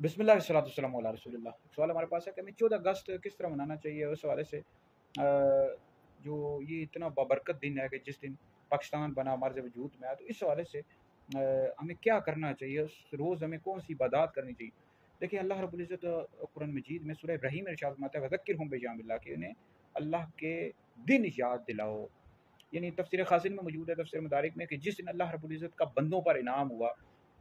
बिस्मिल्लाह वस्सलातु वस्सलामु अला रसूलिल्लाह। सवाल हमारे पास है कि हमें 14 अगस्त किस तरह मनाना चाहिए। उस हवाले से जो ये इतना बाबरकत दिन है कि जिस दिन पाकिस्तान बना हमारे वजूद में आया, तो इस हवाले से हमें क्या करना चाहिए, उस रोज़ हमें कौन सी इबादत करनी चाहिए। देखिए, अल्लाह रब्बुल इज़्ज़त कुरान मजीद में सूरह इब्राहीम में इरशाद फरमाता है, वज़क्किरहुम बिनियामिल्लाह, कि उन्हें अल्लाह के दिन याद दिलाओ। यानी तफसीर खासिन में मौजूद है, तफसीर मदारिक में, कि जिस दिन अल्लाह रब्बुल इज़्ज़त का बंदों पर इनाम हुआ,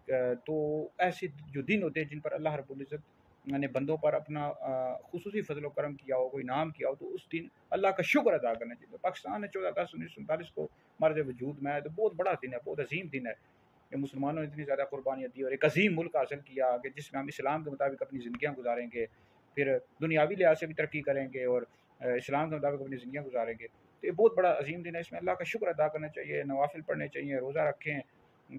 तो ऐसे जो दिन होते हैं जिन पर अल्लाह रब्बुल इज़्ज़त ने बंदों पर अपना खुसूसी फजल करम किया हो, कोई इनाम किया हो, तो उस दिन अल्लाह का शुक्र अदा करना चाहिए। तो पाकिस्तान ने 14 अगस्त 1947 को हमारे वजूद में आया, तो बहुत बड़ा दिन है, बहुत अजीम दिन है कि मुसलमानों ने इतनी ज़्यादा कुर्बानियाँ दी और एक अजीम मुल्क हासिल किया कि जिसमें हम इस्लाम के मुताबिक अपनी ज़िंदगियाँ गुजारेंगे, फिर दुनियावी लिहाज से भी तरक्की करेंगे और इस्लाम के मुताबिक अपनी ज़िंदगियाँ गुजारेंगे। तो ये बहुत बड़ा अजीम दिन है, इसमें अल्लाह का शुक्र अदा करना चाहिए, नवाफिल पढ़ने चाहिए, रोज़ा रखें,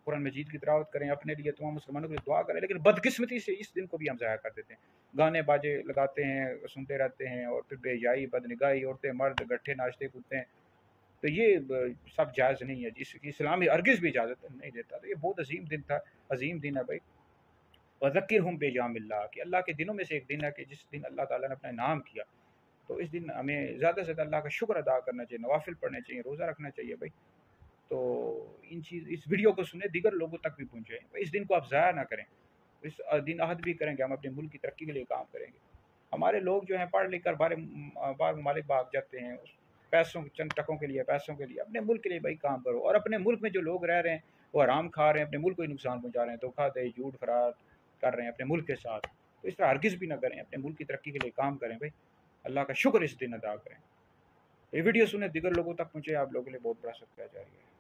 कुरान मजीद की तिलावत करें, अपने लिए, तमाम मुसलमानों के लिए दुआ करें। लेकिन बदकिस्मती से इस दिन को भी हम ज़ाया कर देते हैं, गाने बाजे लगाते हैं, सुनते रहते हैं, और फिर बेहयाई, बदनिगाही, औरतें मर्द गट्ठे नाचते कूदते हैं। तो ये सब जायज़ नहीं है, जिसकी इस्लाम हरगिज़ भी इजाज़त नहीं देता। तो ये बहुत अजीम दिन था, अजीम दिन है भाई। वज़क्किरहुम बिअय्यामिल्लाह, कि अल्लाह के दिनों में से एक दिन है कि जिस दिन अल्लाह ताला ने अपना इनाम किया। तो इस दिन हमें ज़्यादा से ज़्यादा अल्लाह का शुक्र अदा करना चाहिए, नवाफिल पढ़ने चाहिए, रोज़ा रखना चाहिए भाई। तो इस वीडियो को सुने, दीगर लोगों तक भी पहुँचे। इस दिन को आप ज़ाया ना करें। इस दिन अहद भी करेंगे, हम अपने मुल्क की तरक्की के लिए काम करेंगे। हमारे लोग जो हैं पढ़ लिख कर बाहर ममालिक भाग जाते हैं, उस पैसों, चंद टकों के लिए, पैसों के लिए। अपने मुल्क के लिए भाई काम करो, और अपने मुल्क में जो लोग रह रहे हैं वो हराम खा रहे हैं, अपने मुल्क को ही नुकसान पहुँचा रहे हैं, धोखाधड़ी, झूठ फराड कर रहे हैं अपने मुल्क के साथ। तो इस तरह हरगिज़ भी ना करें, अपने मुल्क की तरक्की के लिए काम करें भाई, अल्लाह का शुक्र इस दिन अदा करें। ये वीडियो सुने, दीगर लोगों तक पहुँचे, आप लोगों के लिए बहुत बड़ा सदका जारी है।